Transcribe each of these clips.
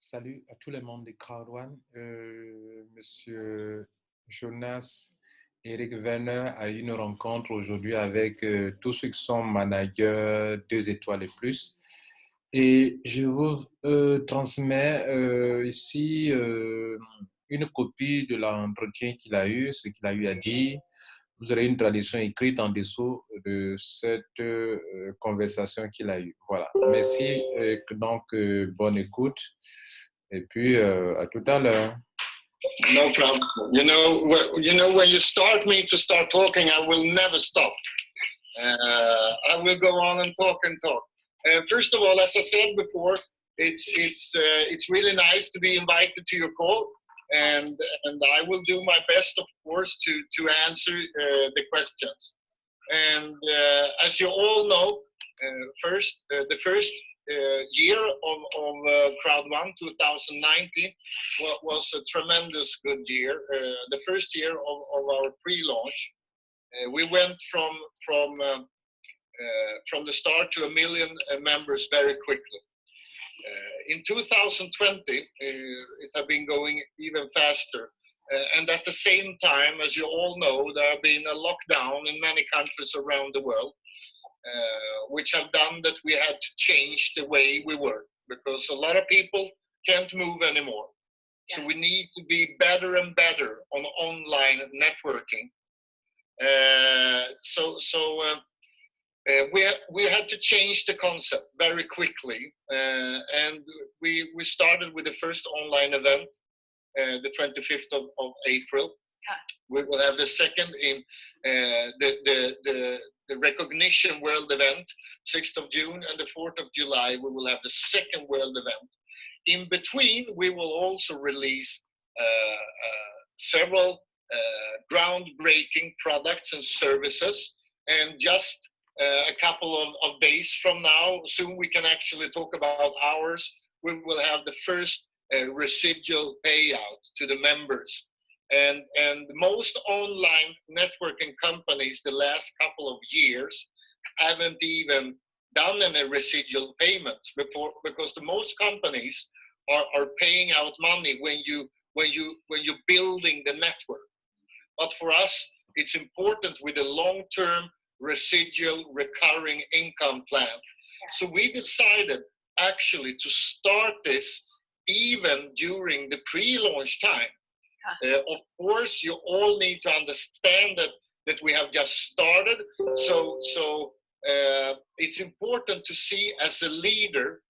Salut à tout le monde de CROWD1. Monsieur Jonas Eric Werner a eu une rencontre aujourd'hui avec tous ceux qui sont managers 2 étoiles et plus. Et je vous transmets ici une copie de l'entretien qu'il a eu, ce qu'il a eu à dire. Vous aurez une traduction écrite en dessous de cette conversation qu'il a eue. Voilà. Merci. Donc, bonne écoute. Et puis, à tout à l'heure. No problem. When you start me to start talking, I will never stop. I will go on and talk and talk. First of all, as I said before, it's really nice to be invited to your call, and I will do my best, of course, to answer the questions. And as you all know, the first year of CROWD1 2019 was a tremendous good year. The first year of our pre-launch, we went from the start to 1 million members very quickly. In 2020, it had been going even faster. And at the same time, as you all know, there have been a lockdown in many countries around the world, which have done that we had to change the way we work, because a lot of people can't move anymore. Yeah. So we need to be better and better on online networking. We had to change the concept very quickly, and we started with the first online event, the 25th of April. Yeah. We will have the second in the recognition world event, 6th of June, and the 4th of July, we will have the second world event. In between, we will also release several groundbreaking products and services, and just a couple of days from now, soon we can actually talk about ours, we will have the first residual payout to the members. And most online networking companies the last couple of years haven't even done any residual payments before, because the most companies are paying out money when you're building the network. But for us, it's important with a long-term residual recurring income plan. Yes. So we decided actually to start this even during the pre-launch time. Of course, you all need to understand that we have just started. So it's important to see as a leader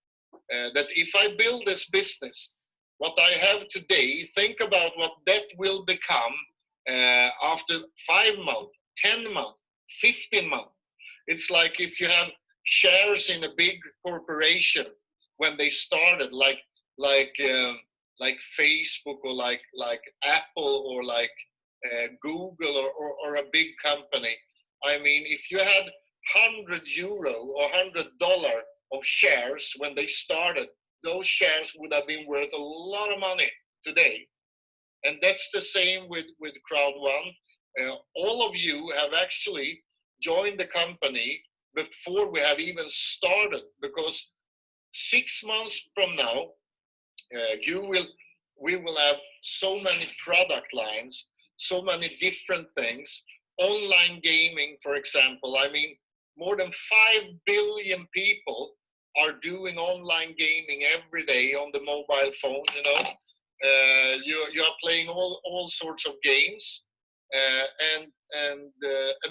that if I build this business, what I have today, think about what that will become after 5 months, 10 months, 15 months. It's like if you have shares in a big corporation when they started, like Facebook or like Apple or like Google or a big company. I mean, if you had €100 or $100 of shares when they started, those shares would have been worth a lot of money today. And that's the same with CROWD1. All of you have actually joined the company before we have even started, because 6 months from now, we will have so many product lines, so many different things. Online gaming, for example, I mean, more than 5 billion people are doing online gaming every day on the mobile phone, you know. You are playing all sorts of games, and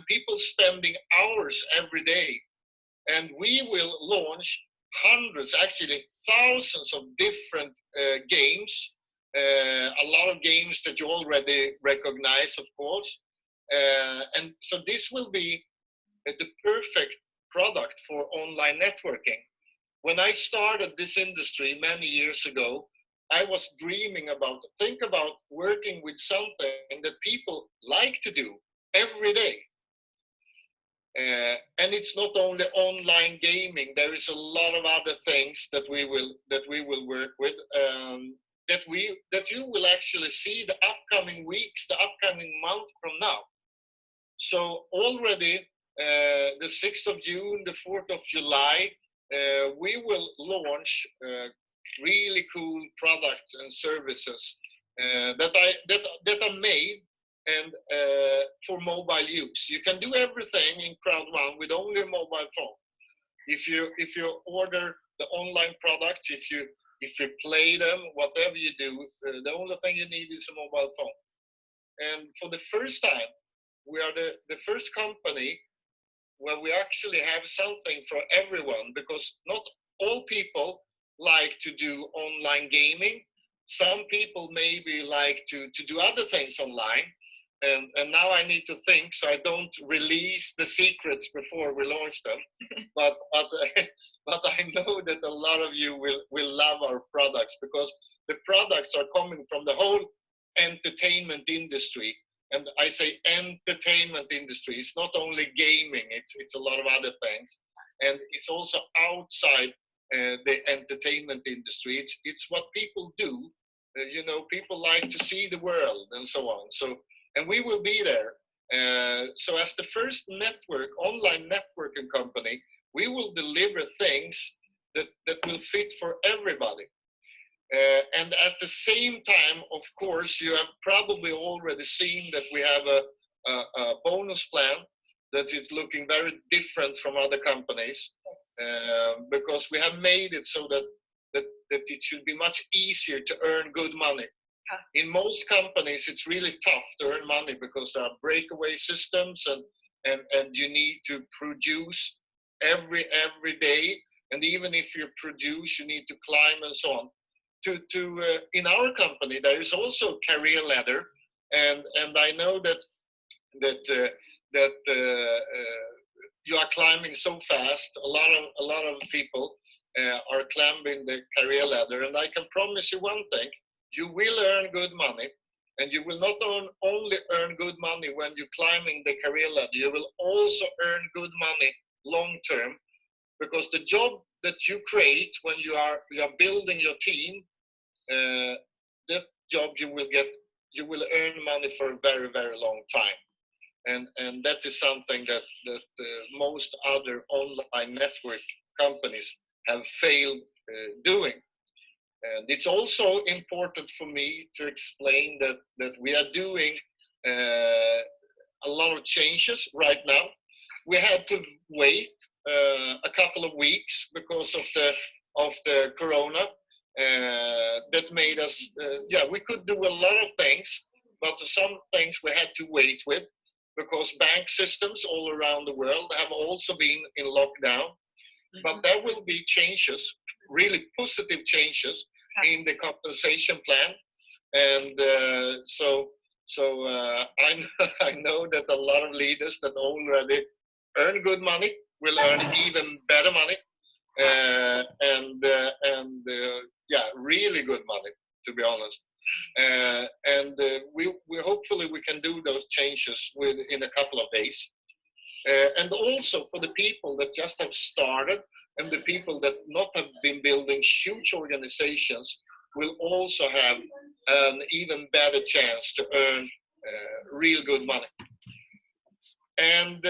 people spending hours every day. And we will launch hundreds, actually thousands of different games, a lot of games that you already recognize, of course. And so this will be the perfect product for online networking. When I started this industry many years ago, I was dreaming think about working with something that people like to do every day. And it's not only online gaming. There is a lot of other things that we will work with, that you will actually see the upcoming weeks, the upcoming month from now. So already the 6th of June, the 4th of July, we will launch really cool products and services that are made and for mobile use. You can do everything in CROWD1 with only a mobile phone. If you order the online products, if you play them, whatever you do, the only thing you need is a mobile phone. And for the first time, we are the first company where we actually have something for everyone, because not all people like to do online gaming. Some people maybe like to do other things online. And now I need to think so I don't release the secrets before we launch them. But I know that a lot of you will love our products, because the products are coming from the whole entertainment industry. And I say entertainment industry. It's not only gaming. It's a lot of other things, and it's also outside the entertainment industry. It's what people do. People like to see the world and so on. So, and we will be there. So as the first online networking company, we will deliver things that will fit for everybody. And at the same time, of course, you have probably already seen that we have a bonus plan that is looking very different from other companies, because we have made it so that it should be much easier to earn good money. In most companies, it's really tough to earn money because there are breakaway systems, and you need to produce every day. And even if you produce, you need to climb and so on. In our company, there is also a career ladder, and I know that you are climbing so fast. A lot of people are climbing the career ladder, and I can promise you one thing: you will earn good money, and you will not only earn good money when you're climbing the career ladder. You will also earn good money long term, because the job that you create when you are building your team, that job you will earn money for a very, very long time, and that is something that most other online network companies have failed doing. And it's also important for me to explain that we are doing a lot of changes right now. We had to wait a couple of weeks because of the corona. That made us, we could do a lot of things, but some things we had to wait with, because bank systems all around the world have also been in lockdown. But there will be changes, really positive changes in the compensation plan. And I know that a lot of leaders that already earn good money will earn even better money. Really good money, to be honest. We hopefully we can do those changes within a couple of days. And also for the people that just have started, and the people that not have been building huge organizations, will also have an even better chance to earn real good money. And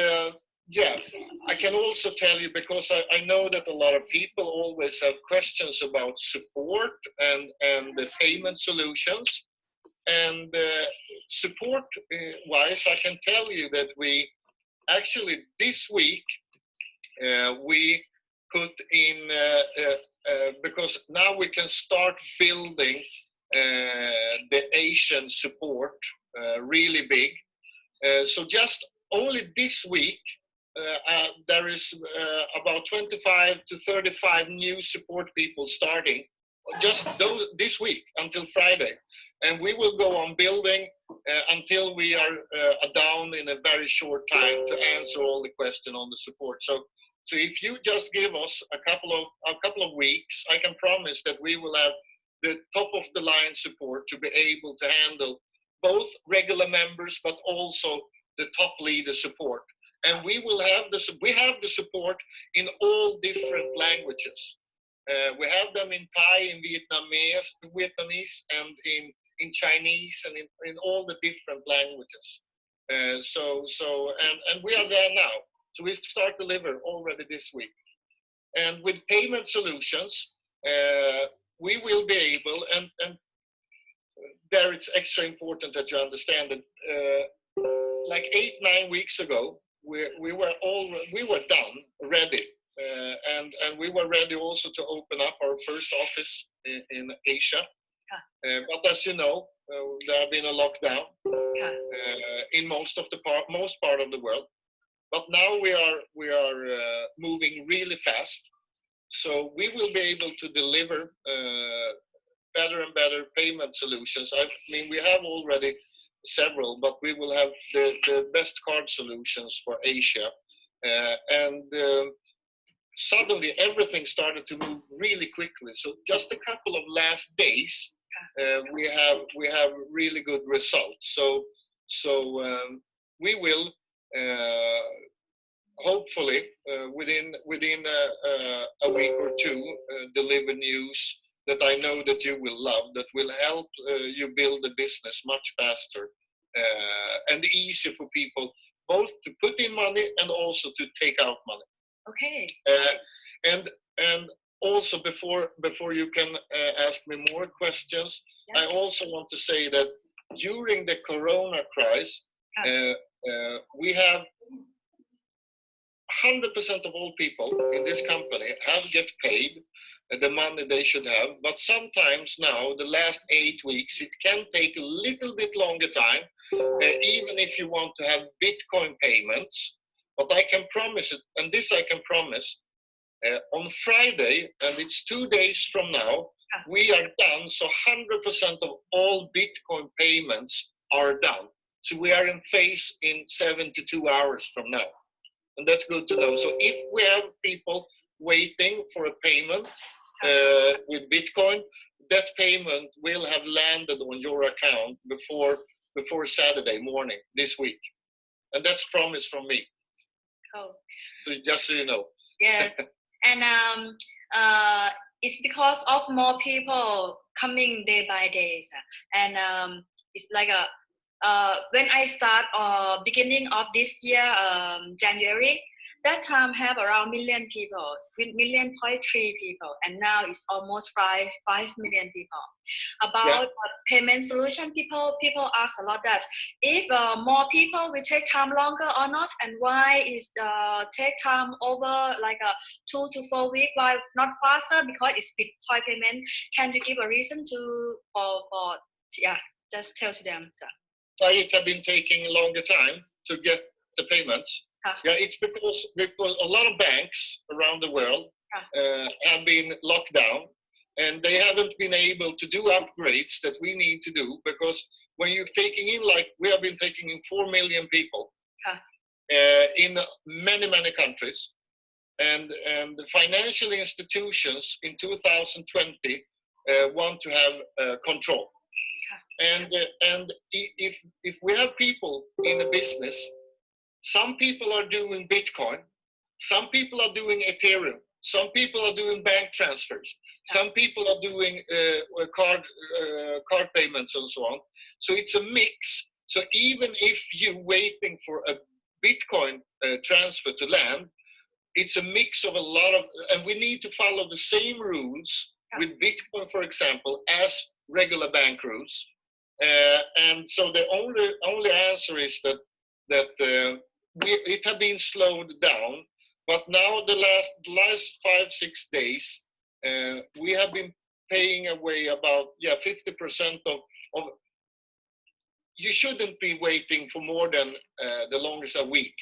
I can also tell you, because I know that a lot of people always have questions about support and the payment solutions. And support wise, I can tell you that we actually this week we put in because now we can start building the Asian support really big. So just only this week there is about 25 to 35 new support people starting just this week until Friday, and we will go on building until we are down in a very short time to answer all the questions on the support. So if you just give us a couple of weeks, I can promise that we will have the top of the line support to be able to handle both regular members but also the top leader support. And we have the support in all different languages. We have them in Thai, in Vietnamese, and in Chinese, and in all the different languages. And we are there now. So we start deliver already this week. And with payment solutions, we will be able, and there it's extra important that you understand that like 8-9 weeks ago, we were done, ready, and we were ready also to open up our first office in Asia. But as you know, there have been a lockdown in most part of the world. But now we are moving really fast, so we will be able to deliver better and better payment solutions. I mean, we have already several, but we will have the best card solutions for Asia. And suddenly everything started to move really quickly. So just a couple of last days, we have really good results. So we will hopefully within a week or two deliver news that I know that you will love, that will help you build a business much faster and easier for people, both to put in money and also to take out money. Okay. And also before you can ask me more questions, I also want to say that during the Corona crisis, we have 100% of all people in this company have get paid the money they should have, but sometimes now the last 8 weeks it can take a little bit longer time, even if you want to have Bitcoin payments. But I can promise it, and this I can promise, on Friday, and it's 2 days from now, we are done. So 100% of all Bitcoin payments are done. So we are in phase in 72 hours from now. And that's good to know. So if we have people waiting for a payment with Bitcoin, that payment will have landed on your account before Saturday morning this week. And that's promise from me. Cool. So just so you know. Yes. And it's because of more people coming day by day. And it's like when I start beginning of this year, January, that time have around 1 million people, 1.3 people, and now it's almost 5 million people. About payment solution, people ask a lot that if more people will take time longer or not, and why is take time over like 2 to 4 weeks, why not faster? Because it's Bitcoin payment. Can you give a reason for just tell to them, sir? It have been taking a longer time to get the payments. Yeah, it's because a lot of banks around the world have been locked down, and they haven't been able to do upgrades that we need to do, because when you're taking in, like we have been taking in 4 million people in many countries, and the financial institutions in 2020 want to have control. And if we have people in a business, some people are doing Bitcoin, some people are doing Ethereum, some people are doing bank transfers, some people are doing card payments and so on. So it's a mix. So even if you're waiting for a Bitcoin transfer to land, it's a mix of a lot of, and we need to follow the same rules with Bitcoin, for example, as regular bank rules. And so the only answer is that it has been slowed down, but now the last 5-6 days we have been paying away about 50% of. You shouldn't be waiting for more than the longest a week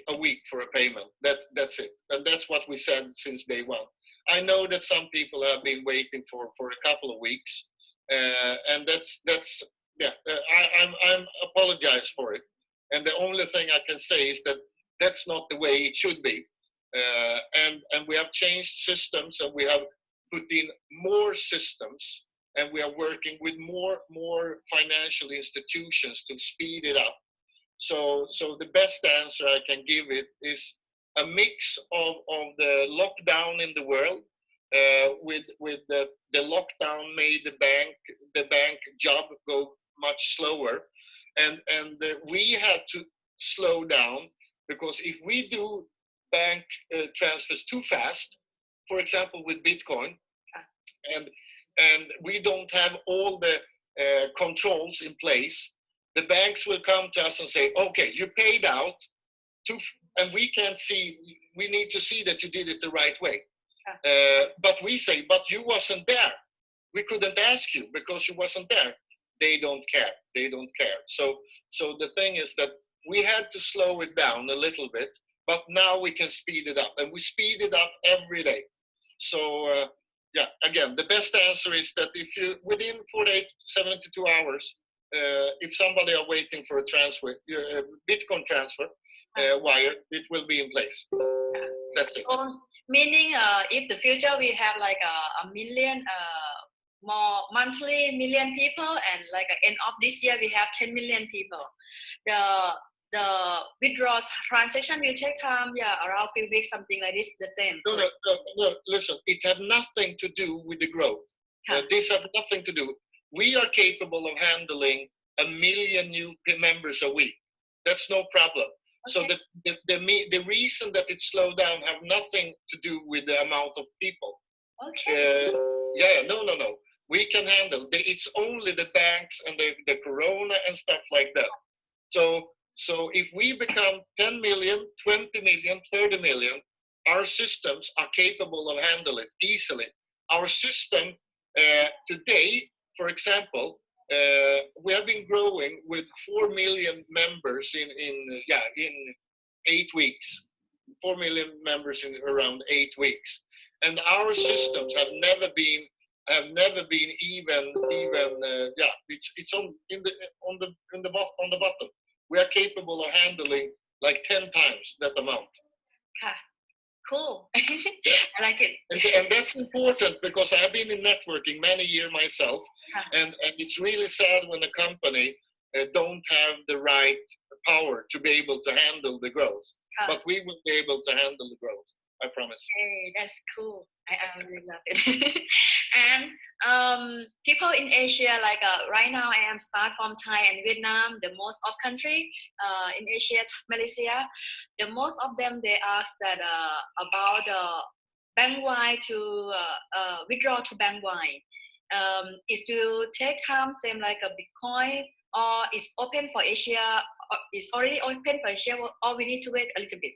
for a payment. That's it, and that's what we said since day one. I know that some people have been waiting for a couple of weeks, and I'm apologize for it. And the only thing I can say is that that's not the way it should be. And we have changed systems, and we have put in more systems, and we are working with more financial institutions to speed it up. So the best answer I can give it is a mix of the lockdown in the world, with the lockdown made the bank job go much slower, and we had to slow down, because if we do bank transfers too fast, for example with Bitcoin, and we don't have all the controls in place, the banks will come to us and say, okay, you paid out, and we can't see, we need to see that you did it the right way. But we say, but you wasn't there. We couldn't ask you because you wasn't there. They don't care. They don't care. So the thing is that we had to slow it down a little bit, but now we can speed it up, and we speed it up every day. So yeah, again, the best answer is that if you, within 48, 72 hours, if somebody are waiting for a transfer, Bitcoin transfer, wire, it will be in place. That's it. Meaning, if the future we have like a million, more monthly million people, and like at end of this year we have 10 million people, the withdrawal transaction will take time, around few weeks, something like this, the same. No, listen, it had nothing to do with the growth. This had nothing to do. We are capable of handling 1 million new members a week. That's no problem. Okay. So the reason that it slowed down have nothing to do with the amount of people. Okay. No. We can handle. It's only the banks and the corona and stuff like that. So if we become 10 million, 20 million, 30 million, our systems are capable of handling it easily. Our system today, for example, we have been growing with 4 million members in 8 weeks. 4 million members in around 8 weeks, and our systems have never been even. It's on the bottom. We are capable of handling like 10 times that amount. Cool. I like it. And that's important because I have been in networking many years myself, and it's really sad when a company don't have the right power to be able to handle the growth. But we will be able to handle the growth. I promise. Hey, that's cool. I really love it. And people in Asia, like right now, I am start from Thai and Vietnam, the most of country in Asia, Malaysia. The most of them, they ask that about bank wide to withdraw to bank wide. It will take time, same like a Bitcoin, or it's open for Asia, or it's already open for Asia, or we need to wait a little bit.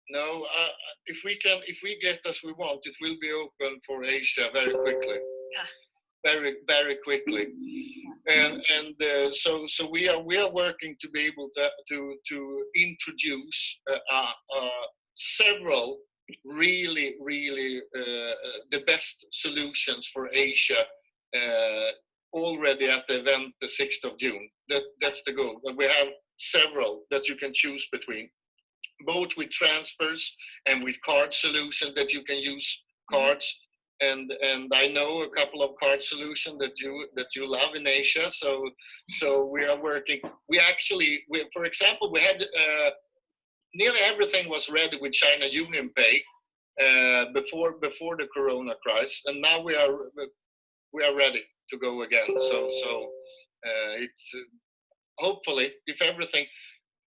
No, if we get as we want, it will be open for Asia very quickly, very quickly, and so we are working to be able to introduce several really the best solutions for Asia already at the event the 6th of June. That's the goal. But we have several that you can choose between, both with transfers and with card solutions that you can use cards. And I know a couple of card solutions that you love in Asia. So we are working. For example, we had nearly everything was ready with China Union Pay before the Corona crisis, and now we are ready to go again. So it's hopefully, if everything.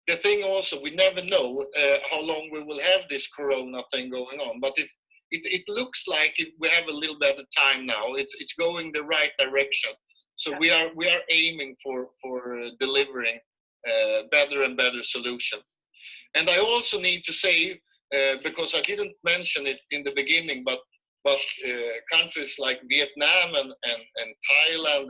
The thing also, we never know how long we will have this Corona thing going on. But if it looks like we have a little bit of time now, it's going the right direction. So we are aiming for delivering better and better solution. And I also need to say, because I didn't mention it in the beginning, but countries like Vietnam and Thailand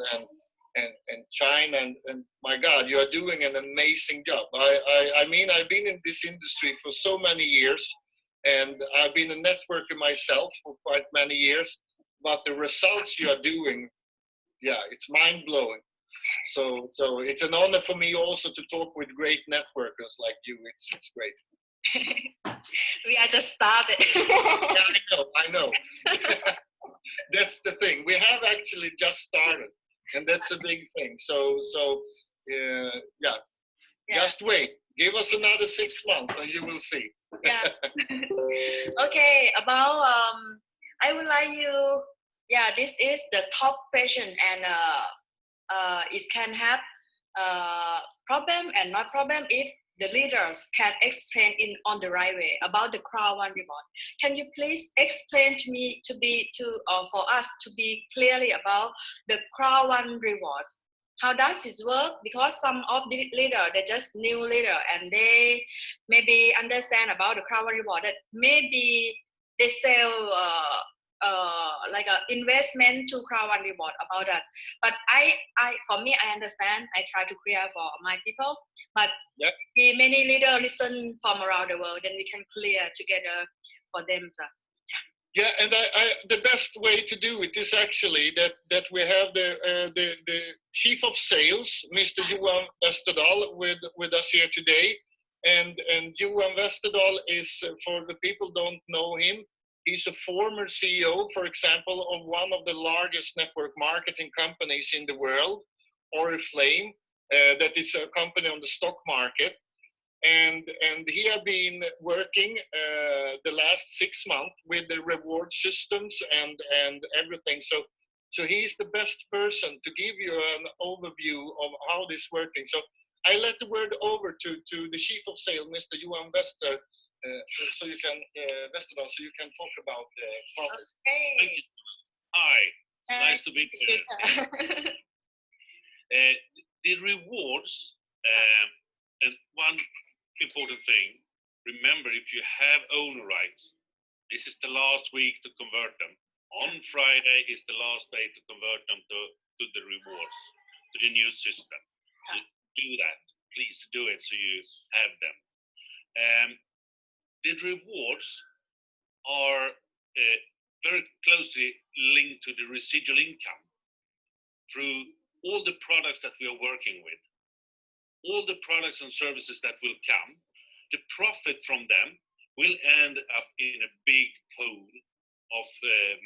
and China and my God, you are doing an amazing job. I mean, I've been in this industry for so many years, and I've been a networker myself for quite many years. But the results you are doing, it's mind blowing. So it's an honor for me also to talk with great networkers like you. It's great. We are just started. I know. That's the thing. We have actually just started. And that's a big thing. So just wait. Give us another 6 months and you will see. Yeah. Okay, about I would like you, this is the top question, and it can have problem and not problem if the leaders can explain on the right way about the CROWD1 reward. Can you please explain to me for us to be clearly about the CROWD1 rewards? How does this work? Because some of the leader, they're just new leader and they maybe understand about the CROWD1 reward that maybe they sell like an investment to CROWD1 reward about that. But for me, I understand. I try to clear for my people. But yep. Many leaders listen from around the world, then we can clear together for them. So. Yeah, and the best way to do it is actually that we have the chief of sales, Mr. Johan Westerdahl, with us here today, and Johan Westerdahl is, for the people who don't know him, he's a former CEO, for example, of one of the largest network marketing companies in the world, Oriflame, that is a company on the stock market. And he has been working the last 6 months with the reward systems and everything. So he's the best person to give you an overview of how this is working. So I let the word over to the chief of sales, Mr. Johan Wester, so you can talk about the product. Okay. Thank you. Hi, nice to be here. The rewards, and one important thing, remember, if you have owner rights, this is the last week to convert them. On Friday is the last day to convert them to the rewards, to the new system. So do that, please do it so you have them. The rewards are very closely linked to the residual income through all the products that we are working with. All the products and services that will come, the profit from them will end up in a big pool of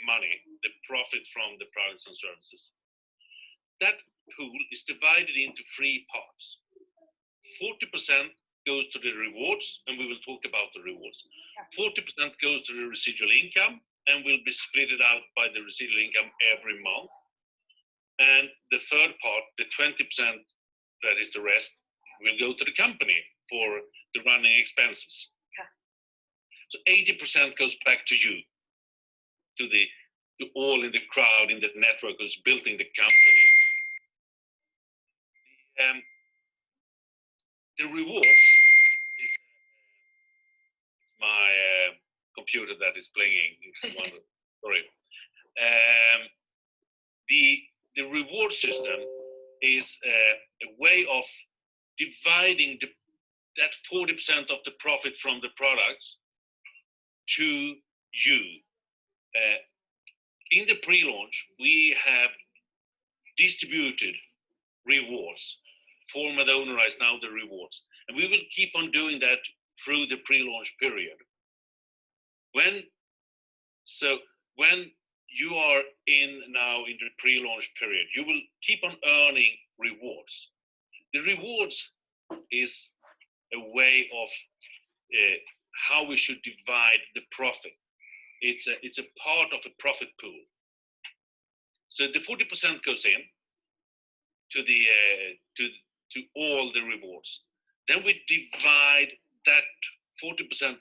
money, the profit from the products and services. That pool is divided into 3 parts. 40% goes to the rewards, and we will talk about the rewards. 40% goes to the residual income, and will be split out by the residual income every month. And the third part, the 20%, that is the rest, will go to the company for the running expenses. So 80% goes back to you, to all in the crowd, in the network who's building the company. The rewards is my computer that is playing. Sorry. The reward system is a way of dividing that 40% of the profit from the products to you. In the pre-launch, we have distributed rewards, format ownerized now the rewards, and we will keep on doing that through the pre-launch period. When you are now in the pre-launch period, you will keep on earning rewards. The rewards is a way of how we should divide the profit. It's a part of a profit pool. So the 40% goes in to all the rewards. Then we divide that 40%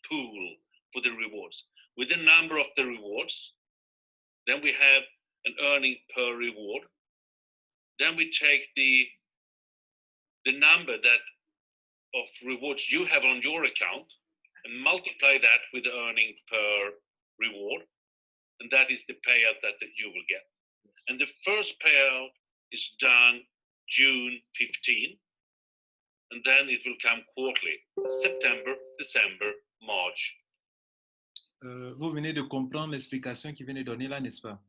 pool for the rewards with the number of the rewards. Then we have an earning per reward. Then we take the number of rewards you have on your account and multiply that with the earning per reward, and that is the payout that you will get. And the first payout is done June 15, and then it will come quarterly, September, December, March. Vous venez de comprendre l'explication qu'il vient de donner là, n'est-ce pas?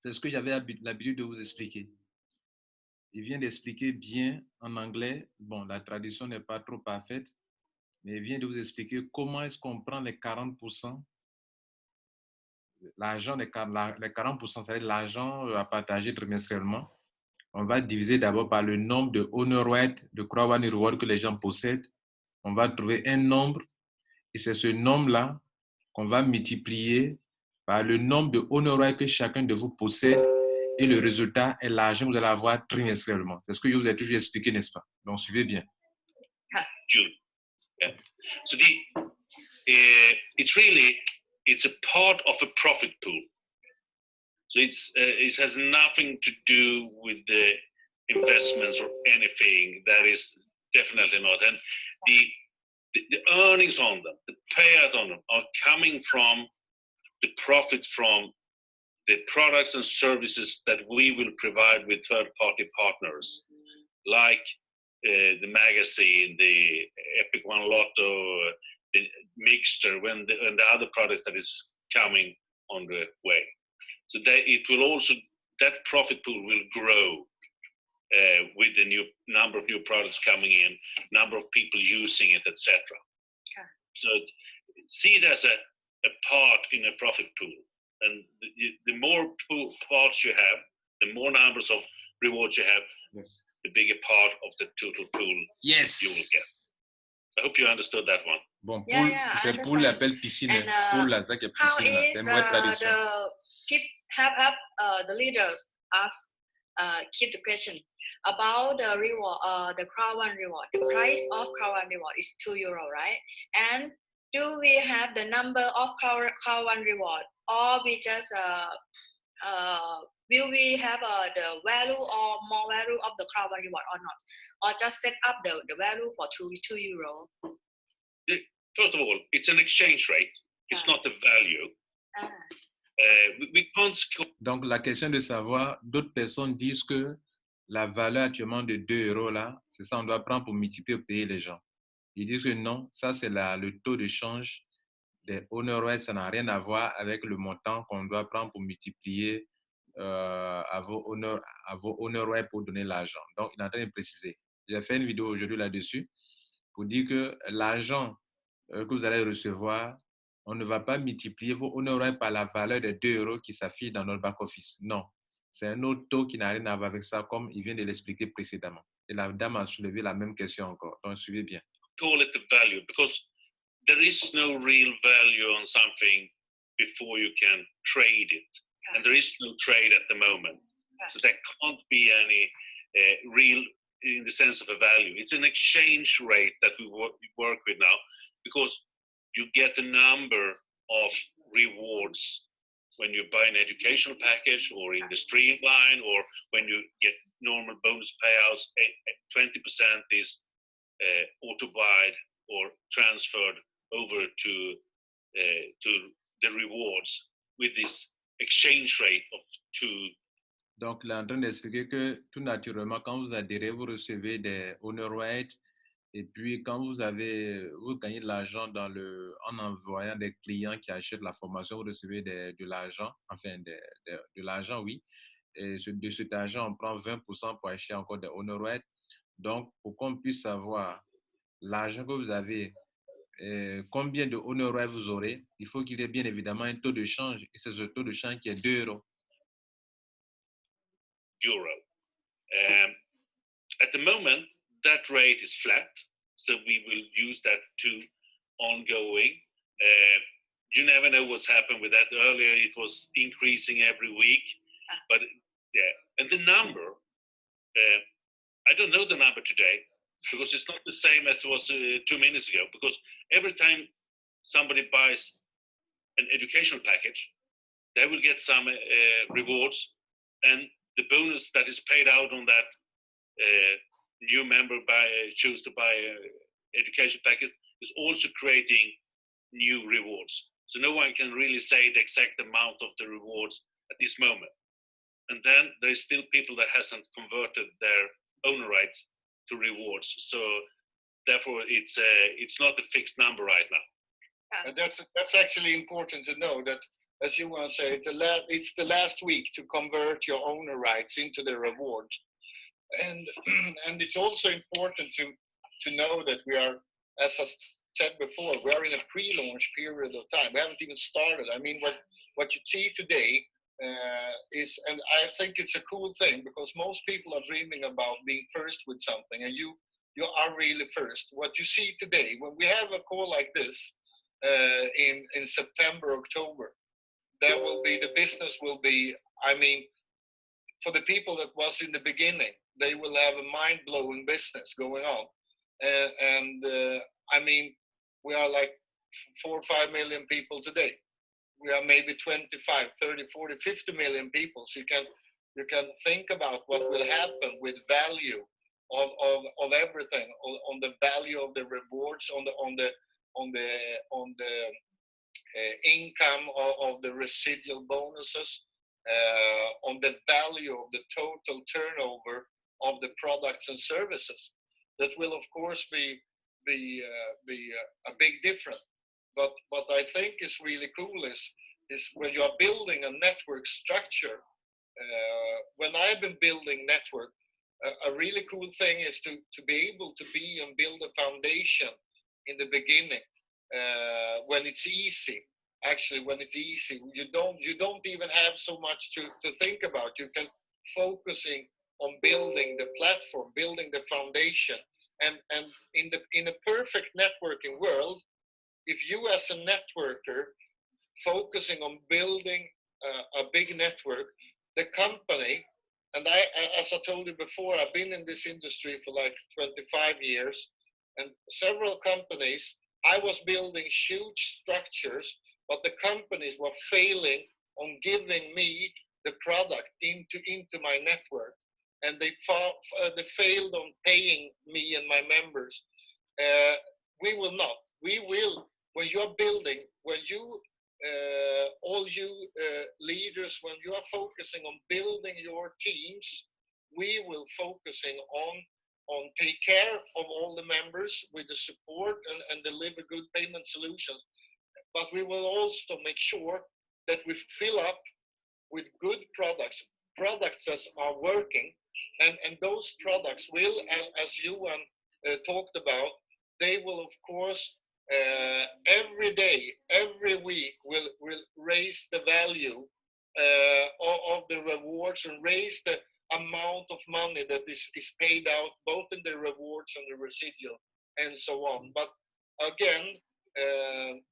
C'est ce que j'avais l'habitude de vous expliquer. Il vient d'expliquer bien en anglais. Bon, la traduction n'est pas trop parfaite, mais il vient de vous expliquer comment est-ce qu'on prend les 40%, l'argent, les 40%, c'est-à-dire l'argent à partager trimestriellement. On va diviser d'abord par le nombre de honor rights, de CROWD1 reward que les gens possèdent. On va trouver un nombre, et c'est ce nombre-là qu'on va multiplier par le nombre de honor rights que chacun de vous possède. Et le résultat est l'argent que vous allez avoir trimestriellement. C'est ce que je vous ai toujours expliqué, n'est-ce pas? Donc, suivez bien. June. Yeah. So it's a part of a profit pool. So it has nothing to do with the investments or anything. That is definitely not. And the earnings on them, the payout on them, are coming from the profit from the products and services that we will provide with third-party partners, like the magazine, the Epic One Lotto, the mixture, and the other products that is coming on the way. So that profit pool will grow with the new number of new products coming in, number of people using it, etc. Okay. So see it as a part in a profit pool. And the more parts you have, the more numbers of rewards you have, Yes. the bigger part of the total pool Yes. you will get. I hope you understood that one. Bon, Yeah, yeah, I c'est pour understand. l'appel piscine. And, Pour la ça qui est How piscine, là. is C'est une vraie tradition. the leaders keep the question about the reward, the CROWD1 reward. The price of CROWD1 reward is €2, right? And do we have the number of CROWD1 reward, or we just will we have the value or more value of the CROWD1 reward or not, or just set up the value for €2? First of all, it's an exchange rate. It's not the value. We can't. Donc, la question de savoir, d'autres personnes disent que la valeur actuellement de €2 là, c'est ça, on doit prendre pour multiplier ou payer les gens. Ils disent que non, ça c'est le taux de change des honoraires, ça n'a rien à voir avec le montant qu'on doit prendre pour multiplier à vos honoraires pour donner l'argent. Donc, il est en train de préciser. J'ai fait une vidéo aujourd'hui là-dessus pour dire que l'argent que vous allez recevoir, on ne va pas multiplier vos honoraires par la valeur des €2 qui s'affiche dans notre back-office. Non, c'est un autre taux qui n'a rien à voir avec ça, comme il vient de l'expliquer précédemment. Et la dame a soulevé la même question encore. Donc, suivez bien. Call it the value, because there is no real value on something before you can trade it. And there is no trade at the moment. So there can't be any real, in the sense of a value. It's an exchange rate that we work with now, because you get a number of rewards when you buy an educational package or in the streamline, or when you get normal bonus payouts. 20% is auto-buy or transferred over to the rewards with this exchange rate of 2. Donc, il est en train d'expliquer que tout naturellement, quand vous adhérez, vous recevez des honor rates. Et puis, quand vous gagnez de l'argent en envoyant des clients qui achètent la formation, vous recevez de l'argent, enfin de l'argent, oui. Et de cet argent, on prend 20% pour acheter encore des honor rates. Donc, pour qu'on puisse savoir l'argent que vous avez, combien de honor rates vous aurez, il faut qu'il y ait bien évidemment un taux de change. Et c'est ce taux de change qui est €2. At the moment, that rate is flat, so we will use that to ongoing. You never know what's happened with that. Earlier, it was increasing every week, but yeah. And the number, I don't know the number today, because it's not the same as it was 2 minutes ago, because every time somebody buys an educational package, they will get some rewards, and the bonus that is paid out on that new member choose to buy education package is also creating new rewards. So no one can really say the exact amount of the rewards at this moment. And then there's still people that hasn't converted their own rights to rewards. So therefore it's not a fixed number right now. And that's actually important to know that, as you want to say, it's the last week to convert your owner rights into the rewards. And it's also important to know that we are, as I said before, we are in a pre-launch period of time. We haven't even started. I mean, what you see today is, and I think it's a cool thing, because most people are dreaming about being first with something, and you are really first. What you see today, when we have a call like this in September, October, the business will be, I mean, for the people that was in the beginning, they will have a mind-blowing business going on. I mean, we are like 4 or 5 million people today. We are maybe 25, 30, 40, 50 million people. So you can think about what will happen with value of everything, on the value of the rewards, on the income of the residual bonuses, on the value of the total turnover of the products and services. That will of course be a big difference. But what I think is really cool is when you are building a network structure. When I've been building network, a really cool thing is to be able to be and build a foundation in the beginning, when it's easy. Actually, when it's easy, you don't even have so much to think about. You can focusing on building the platform, building the foundation, and in a perfect networking world, if you as a networker focusing on building a big network, the company, and as I told you before, I've been in this industry for like 25 years, and several companies, I was building huge structures, but the companies were failing on giving me the product into my network, and they failed on paying me and my members. We will not. We will, when you are building, when you all you leaders, when you are focusing on building your teams, we will focusing on take care of all the members with the support and deliver good payment solutions. But we will also make sure that we fill up with good products that are working, and those products will, as Johan talked about, they will of course every day, every week will raise the value of the rewards and raise the amount of money that is paid out, both in the rewards and the residual and so on. But again,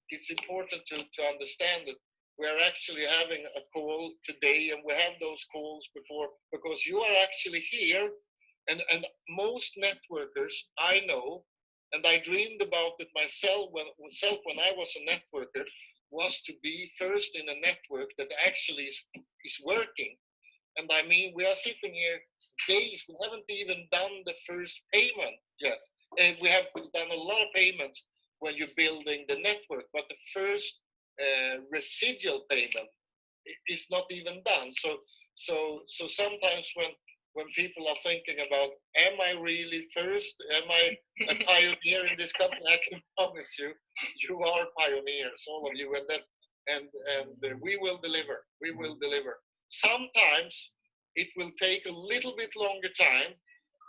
it's important to understand that we're actually having a call today, and we have those calls before, because you are actually here, and most networkers I know, and I dreamed about it myself when I was a networker, was to be first in a network that actually is working. And I mean, we are sitting here days, we haven't even done the first payment yet. And we have done a lot of payments when you're building the network, but the first residual payment is not even done. So sometimes when people are thinking about, am I really first? Am I a pioneer in this company? I can promise you, you are pioneers, all of you, and we will deliver. We will deliver. Sometimes it will take a little bit longer time,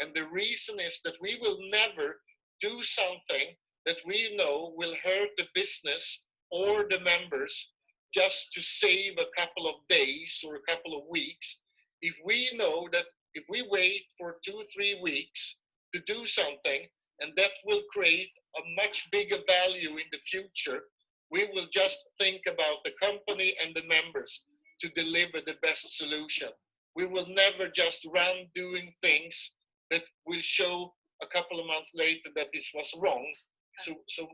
and the reason is that we will never do something that we know will hurt the business or the members just to save a couple of days or a couple of weeks. If we know that if we wait for 2 or 3 weeks to do something, and that will create a much bigger value in the future, we will just think about the company and the members to deliver the best solution. We will never just run doing things that will show a couple of months later that this was wrong. So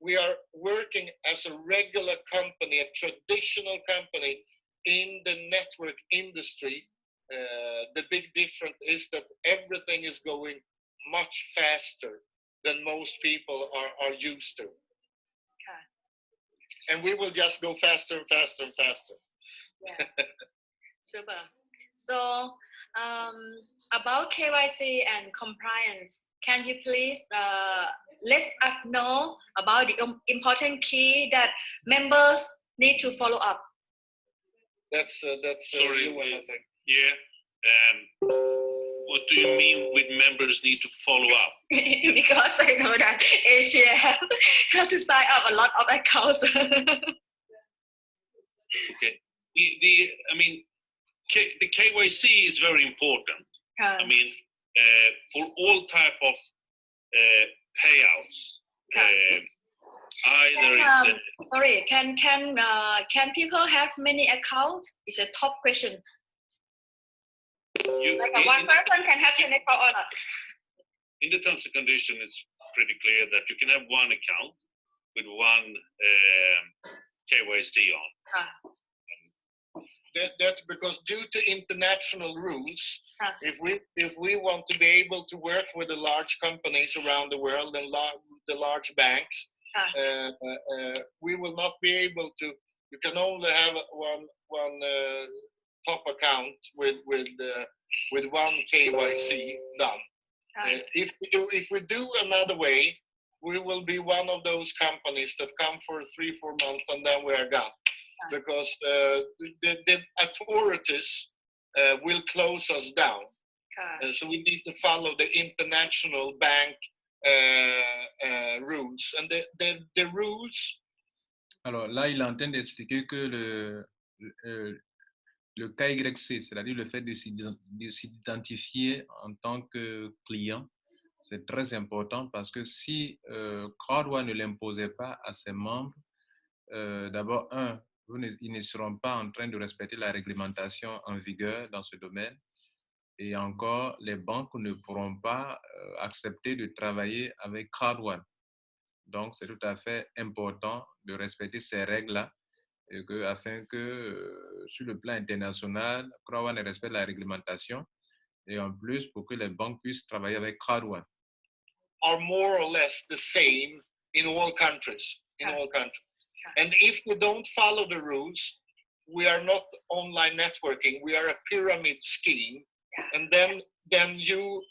we are working as a regular company, a traditional company in the network industry. The big difference is that everything is going much faster than most people are used to. Okay. And we will just go faster and faster and faster. Yeah. Super. So about KYC and compliance, can you please let us know about the important key that members need to follow up? That's Sorry, you, I think. Yeah. What do you mean with members need to follow up? Because I know that Asia have to sign up a lot of accounts. Okay. The KYC is very important. I mean, for all type of payouts. Sorry, can people have many accounts? It's a top question. Like one person can have 10 accounts or not? In the terms and conditions, pretty clear that you can have one account with one KYC on. That's because due to international rules, if we want to be able to work with the large companies around the world and the large banks, we will not be able to. You can only have one top account with one KYC done. If we do another way, we will be one of those companies that come for 3-4 months and then we are gone, because the authorities will close us down. So we need to follow the international bank rules, and the rules. Alors là, il est en train d'expliquer que le KYC, c'est-à-dire le fait de s'identifier en tant que client, c'est très important parce que si CROWD1 ne l'imposait pas à ses membres, d'abord, ils ne seront pas en train de respecter la réglementation en vigueur dans ce domaine. Et encore, les banques ne pourront pas accepter de travailler avec CROWD1. Donc, c'est tout à fait important de respecter ces règles-là afin que sur le plan international, CROWD1 respecte la réglementation et en plus pour que les banques puissent travailler avec CROWD1. Are more or less the same in all countries. And if we don't follow the rules, we are not online networking. We are a pyramid scheme. And then you.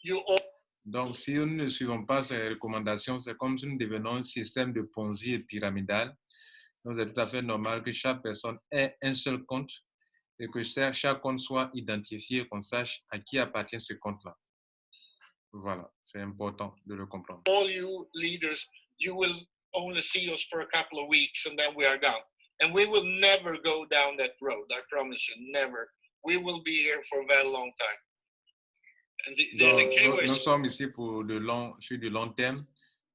Donc, si nous ne suivons pas ces recommandations, c'est comme si nous devenons un système de Ponzi et pyramidal. Donc, c'est tout à fait normal que chaque personne ait un seul compte et que chaque compte soit identifié, qu'on sache à qui appartient ce compte-là. Voilà, c'est important de le comprendre. All you leaders, you will only see us for a couple of weeks and then we are gone. And we will never go down that road, I promise you, never. We will be here for a very long time. Donc, nous sommes ici sur du long terme,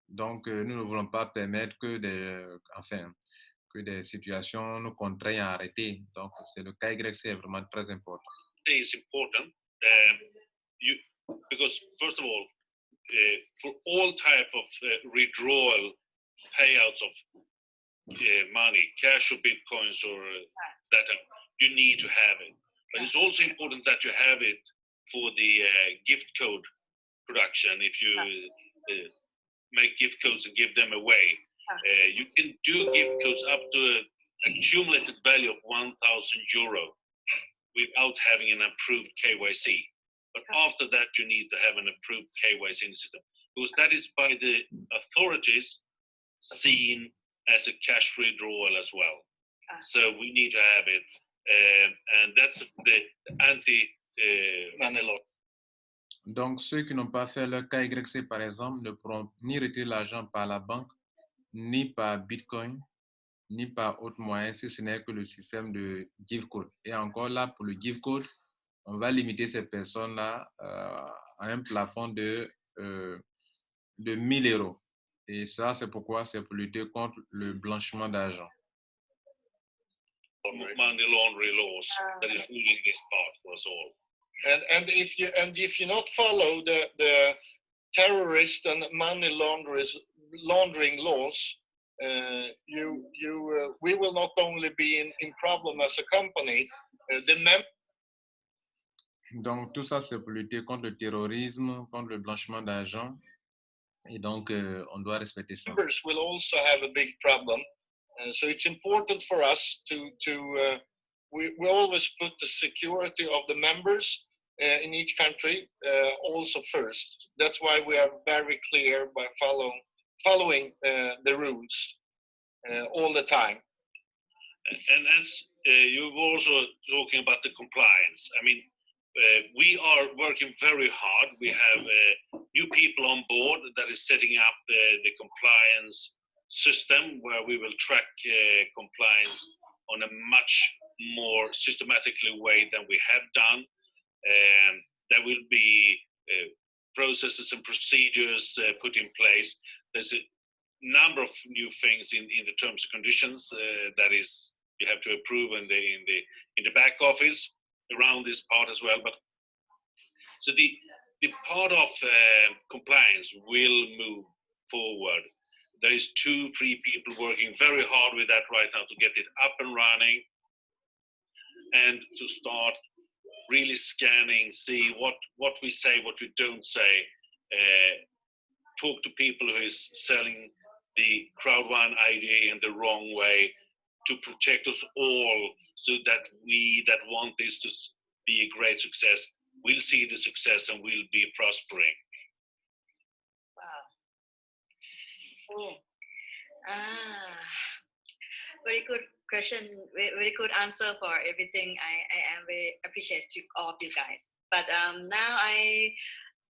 donc nous ne voulons pas permettre que des situations nous contraignent à arrêter. Donc, c'est le KYC est vraiment très important. It's important because first of all, for all type of withdrawal payouts of money, cash or bitcoins or that, you need to have it. But it's also important that you have it for the gift code production. If you make gift codes and give them away, you can do gift codes up to an accumulated value of €1,000 without having an approved KYC. But after that, you need to have an approved KYC in the system, because that is by the authorities seen as a cash withdrawal as well. So we need to have it, and that's the anti-money law. Donc, ceux qui n'ont pas fait leur KYC, par exemple, ne pourront ni retirer l'argent par la banque, ni par Bitcoin, ni par autre moyen, si ce n'est que le système de gift code. Et encore là, pour le gift code, on va limiter ces personnes-là à un plafond de 1 000 €. Et ça, c'est pourquoi c'est pour lutter contre le blanchiment d'argent. Money laundering laws that is ruling this part for us all. And if you not follow the terrorist and money laundering laws, we will not only be in problem as a company. Donc tout ça c'est pour lutter contre le terrorisme, contre le blanchiment d'argent, et donc on doit respecter ça. Members will also have a big problem, so it's important for us we always put the security of the members in each country also first. That's why we are very clear by following the rules all the time. And as you've also talking about the compliance, I mean, we are working very hard. We have new people on board that is setting up the compliance system where we will track compliance on a much more systematically way than we have done. There will be processes and procedures put in place. There's a number of new things in the terms and conditions that is you have to approve in the back office around this part as well. But so the part of compliance will move forward. There is 2-3 people working very hard with that right now to get it up and running, and to start really scanning, see what we say, what we don't say, talk to people who is selling the CROWD1 idea in the wrong way, to protect us all, so that we that want this to be a great success will see the success and will be prospering. Wow. Cool. Very good question. Very good answer for everything. I am very appreciative to all of you guys. But now I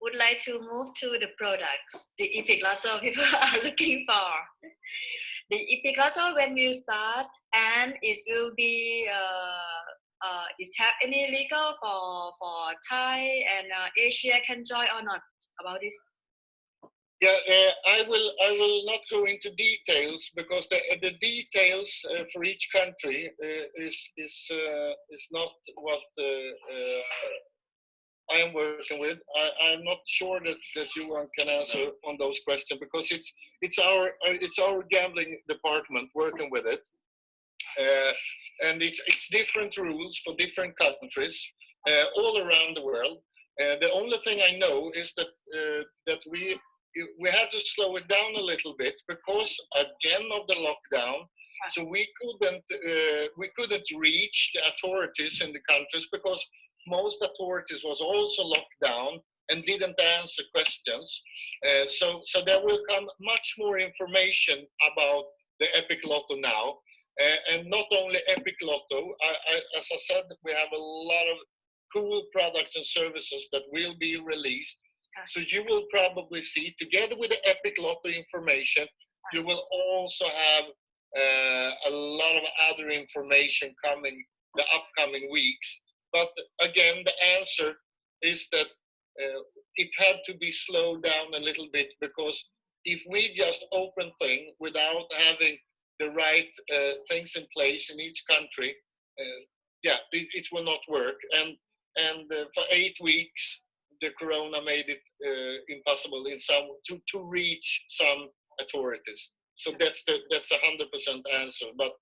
would like to move to the products the Epic Lotto people are looking for. The Epic Lotto, when you start, and it will be is have any legal for Thai and Asia can join or not about this? Yeah, I will not go into details, because the details for each country is not what I am working with. I'm not sure that Johan can answer on those questions, because it's our gambling department working with it, and it's different rules for different countries all around the world. The only thing I know is that we had to slow it down a little bit because again of the lockdown. So we couldn't reach the authorities in the countries, because most authorities was also locked down and didn't answer questions. So there will come much more information about the Epic Lotto now, and not only Epic Lotto. As I said, we have a lot of cool products and services that will be released. So you will probably see, together with the Epic Lotto information, you will also have a lot of other information coming the upcoming weeks. But again, the answer is that it had to be slowed down a little bit, because if we just open things without having the right things in place in each country, it will not work. And for 8 weeks, the corona made it impossible to reach some authorities. So that's 100% answer. But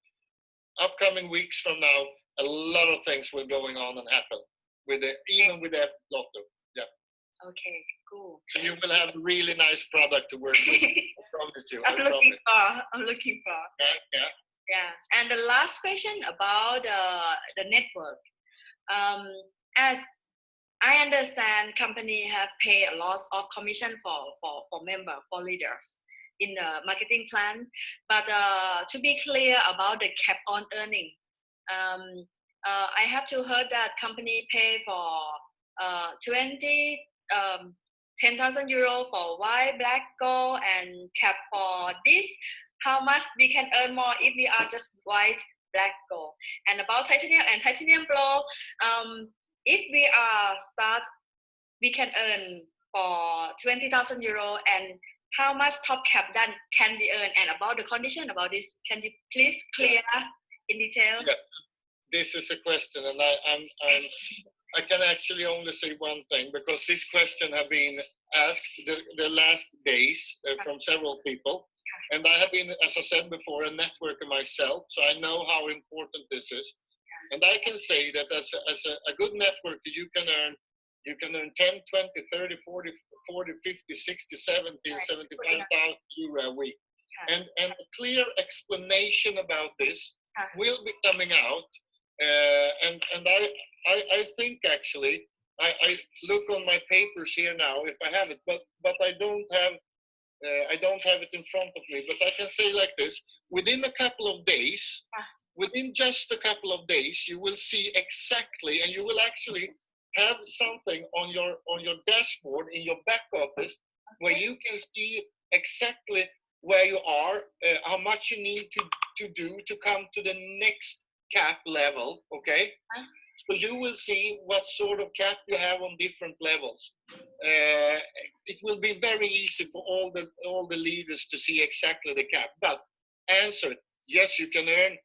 upcoming weeks from now, a lot of things will going on and happen even with the Lotto. Yeah. Okay, cool. So you will have a really nice product to work with. I promise you. I'm looking for. Yeah. And the last question about the network. As I understand, company have paid a lot of commission for member, for leaders in the marketing plan. But to be clear about the cap on earning, I have to heard that company pay for 10,000 euro for white, black, gold, and cap for this. How much we can earn more if we are just white, black, gold? And about titanium and titanium pro, if we are start, we can earn for 20,000 euro, and how much top cap then can we earn? And about the condition about this, can you please clear in detail? Yeah. This is a question, and I can actually only say one thing, because this question have been asked the last days from several people, and I have been, as I said before, a networker myself, so I know how important this is. And I can say that as a good networker, you can earn 10, 20, 30, 40, 50, 60, 70, 75,000 euro a week. And a clear explanation about this will be coming out. And I think actually, I look on my papers here now if I have it, but I don't have it in front of me. But I can say like this: within a couple of days, within just a couple of days, you will see exactly, and you will actually have something on your dashboard in your back office where you can see exactly where you are, how much you need to do to come to the next cap level. Okay, so you will see what sort of cap you have on different levels. It will be very easy for all the leaders to see exactly the cap. But answer: yes, you can earn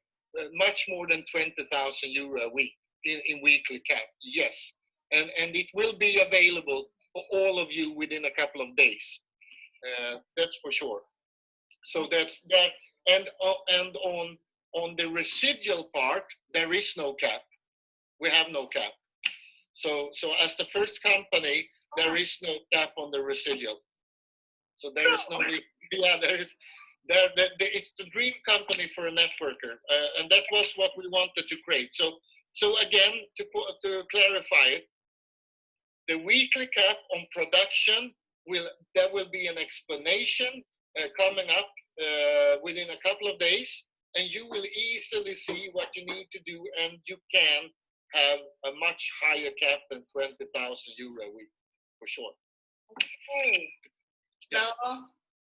much more than 20,000 euro a week in weekly cap. Yes, and it will be available for all of you within a couple of days. That's for sure. So that's that. And on the residual part, there is no cap. We have no cap. So as the first company, there is no cap on the residual. So there is no, it's the dream company for a networker, and that was what we wanted to create. So again, to clarify it, the weekly cap on production there will be an explanation coming up within a couple of days, and you will easily see what you need to do, and you can have a much higher cap than 20,000 euro a week, for sure. Okay. So,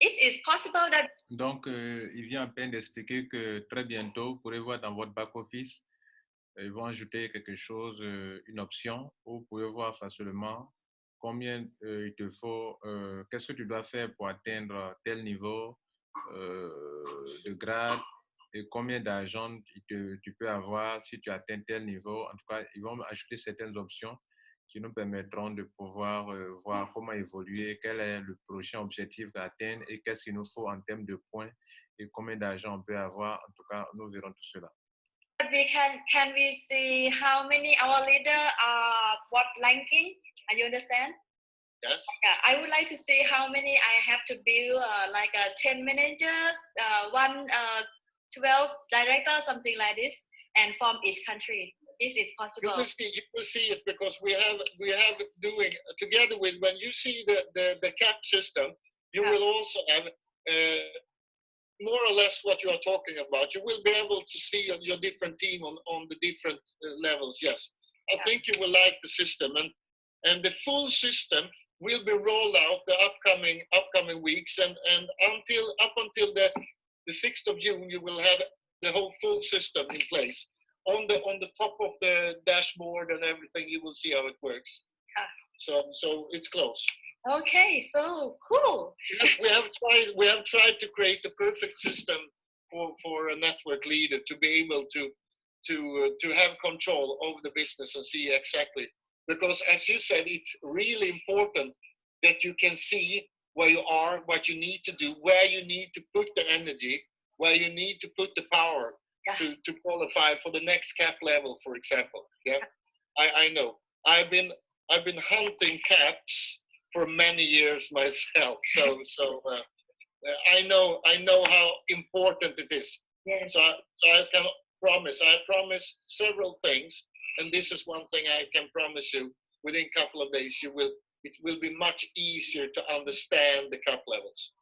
is possible that... Donc, il vient à peine d'expliquer que très bientôt, vous pourrez voir dans votre back-office, ils vont ajouter quelque chose, une option, où vous pouvez voir facilement combien il te faut, qu'est-ce que tu dois faire pour atteindre tel niveau de grade, et combien d'argent tu peux avoir si tu atteins tel niveau. En tout cas, ils vont ajouter certaines options qui nous permettront de pouvoir voir comment évoluer, quel est le prochain objectif à atteindre et qu'est-ce qu'il nous faut en termes de points et combien d'argent on peut avoir. En tout cas, nous verrons tout cela. Can we see how many our leader are what ranking? You understand? Yes. I would like to see how many I have to build, like 10 managers, 12 directors, something like this, and from each country. This is possible. You will see it because we have doing together with, when you see the cap system, you will also have more or less what you are talking about. You will be able to see your different team on the different levels. Yes, I think you will like the system, and the full system will be rolled out the upcoming weeks, and up until the 6th of June, you will have the whole full system in place. On the top of the dashboard and everything, you will see how it works. So it's close. Okay, so cool. We have tried to create the perfect system for a network leader to be able to have control over the business and see exactly. Because as you said, it's really important that you can see where you are, what you need to do, where you need to put the energy, where you need to put the power to qualify for the next cap level, for example. Yeah, I know. I've been hunting caps for many years myself, so I know how important it is. Yes. So I can promise. I promised several things, and this is one thing I can promise you. Within a couple of days, it will be much easier to understand the cap levels.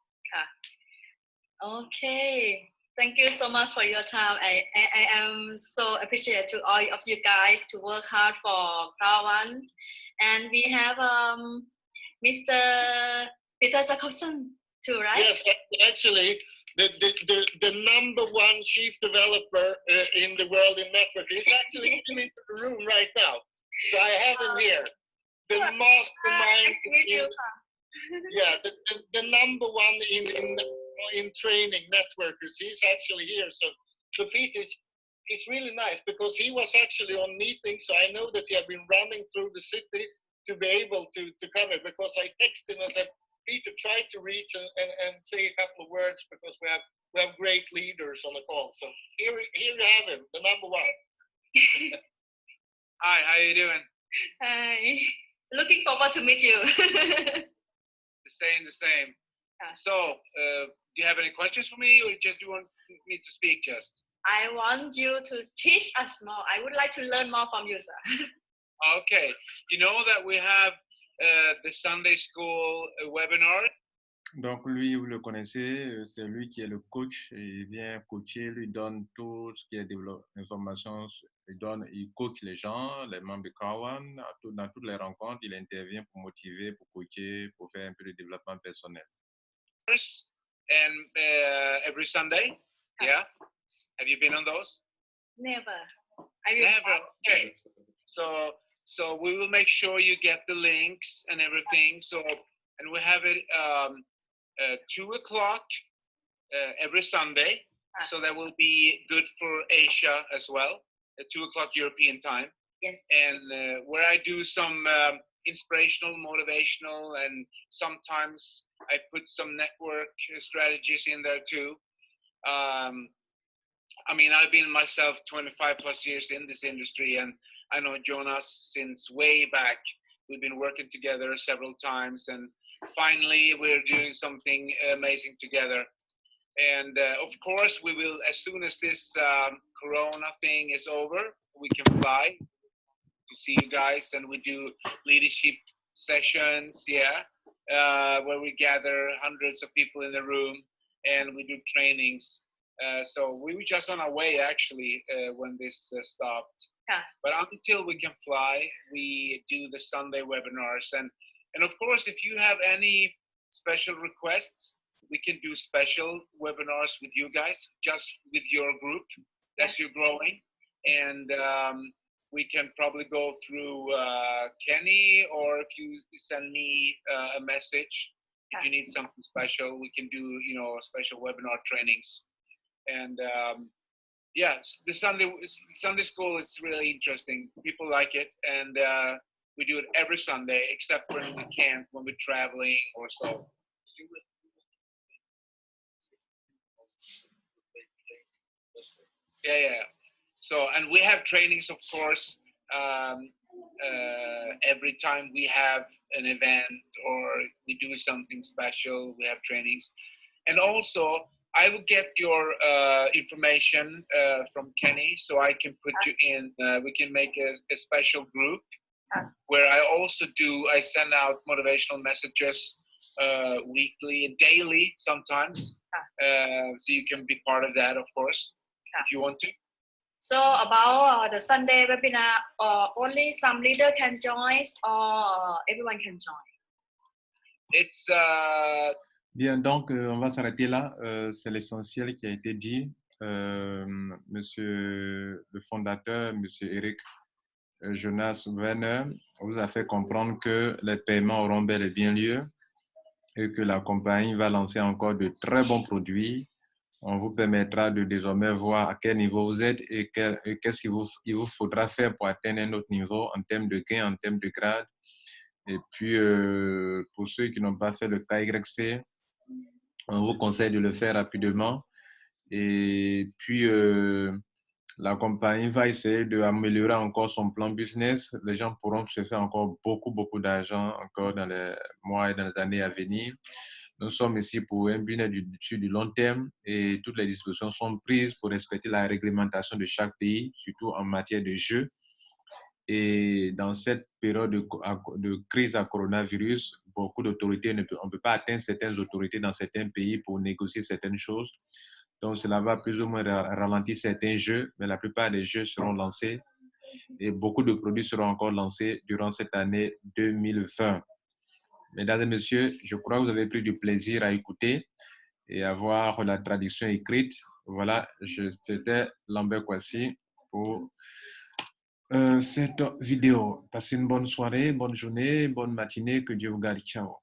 Okay. Thank you so much for your time. I am so appreciative to all of you guys to work hard for CROWD1. And we have Mr. Peter Jacobson too, right? Yes, actually, the number one chief developer in the world in network is actually coming into the room right now. So I have him here. The mastermind. The number one in training networkers. He's actually here. So Peter, it's really nice because he was actually on meetings. So I know that he had been running through the city to be able to come here, because I texted him and said, Peter, try to reach and say a couple of words, because we have great leaders on the call. So here you have him, the number one. Hi, how you doing? Hi. Looking forward to meet you. The same. So, do you have any questions for me, or just you want me to speak just? I want you to teach us more. I would like to learn more from you, sir. Okay. You know that we have the Sunday School webinar. Donc lui, vous le connaissez, c'est lui qui est le coach, et il vient coacher, lui donne tout ce qui est information, il coach les gens, les membres de CROWD1, dans toutes les rencontres, il intervient pour motiver, pour coacher, pour faire un peu de développement personnel. And every Sunday, yeah? Have you been on those? Never. Never. Okay. So we will make sure you get the links and everything. So, and we have it 2 o'clock every Sunday. So that will be good for Asia as well, at 2 o'clock European time. Yes. And where I do some inspirational, motivational, and sometimes I put some network strategies in there too. I mean, I've been myself 25 plus years in this industry, and I know Jonas since way back. We've been working together several times, and finally we're doing something amazing together. And of course, we will, as soon as this Corona thing is over, we can fly to see you guys, and we do leadership sessions, where we gather hundreds of people in the room, and we do trainings. So we were just on our way actually when this stopped. Yeah. But until we can fly, we do the Sunday webinars. And of course, if you have any special requests, we can do special webinars with you guys, just with your group as you're growing. And we can probably go through Kenny, or if you send me a message, if you need something special, we can do, you know, special webinar trainings. And the Sunday school is really interesting. People like it, and we do it every Sunday, except when we can't, when we're traveling or so. Yeah. So, and we have trainings, of course, every time we have an event or we do something special, we have trainings. And also, I will get your information from Kenny, so I can put you in, we can make a special group where I send out motivational messages weekly, daily sometimes. So you can be part of that, of course, if you want to. So about the Sunday webinar, only some leader can join or everyone can join? It's Bien, donc on va s'arrêter là. C'est l'essentiel qui a été dit. Monsieur le fondateur, Monsieur Eric Jonas Werner, vous a fait comprendre que les paiements auront bel et bien lieu et que la compagnie va lancer encore de très bons produits. On vous permettra de désormais voir à quel niveau vous êtes et qu'est-ce qu'il vous faudra faire pour atteindre un autre niveau en termes de gains, en termes de grade. Et puis, pour ceux qui n'ont pas fait le KYC, on vous conseille de le faire rapidement. Et puis, la compagnie va essayer d'améliorer encore son plan business. Les gens pourront se faire encore beaucoup d'argent encore dans les mois et dans les années à venir. Nous sommes ici pour un business sur du long terme et toutes les dispositions sont prises pour respecter la réglementation de chaque pays, surtout en matière de jeux. Et dans cette période de crise à coronavirus, beaucoup d'autorités, on ne peut pas atteindre certaines autorités dans certains pays pour négocier certaines choses. Donc, cela va plus ou moins ralentir certains jeux, mais la plupart des jeux seront lancés et beaucoup de produits seront encore lancés durant cette année 2020. Mesdames et messieurs, je crois que vous avez pris du plaisir à écouter et à voir la traduction écrite. Voilà, c'était Lambert Kwasi pour cette vidéo. Passez une bonne soirée, bonne journée, bonne matinée. Que Dieu vous garde. Ciao.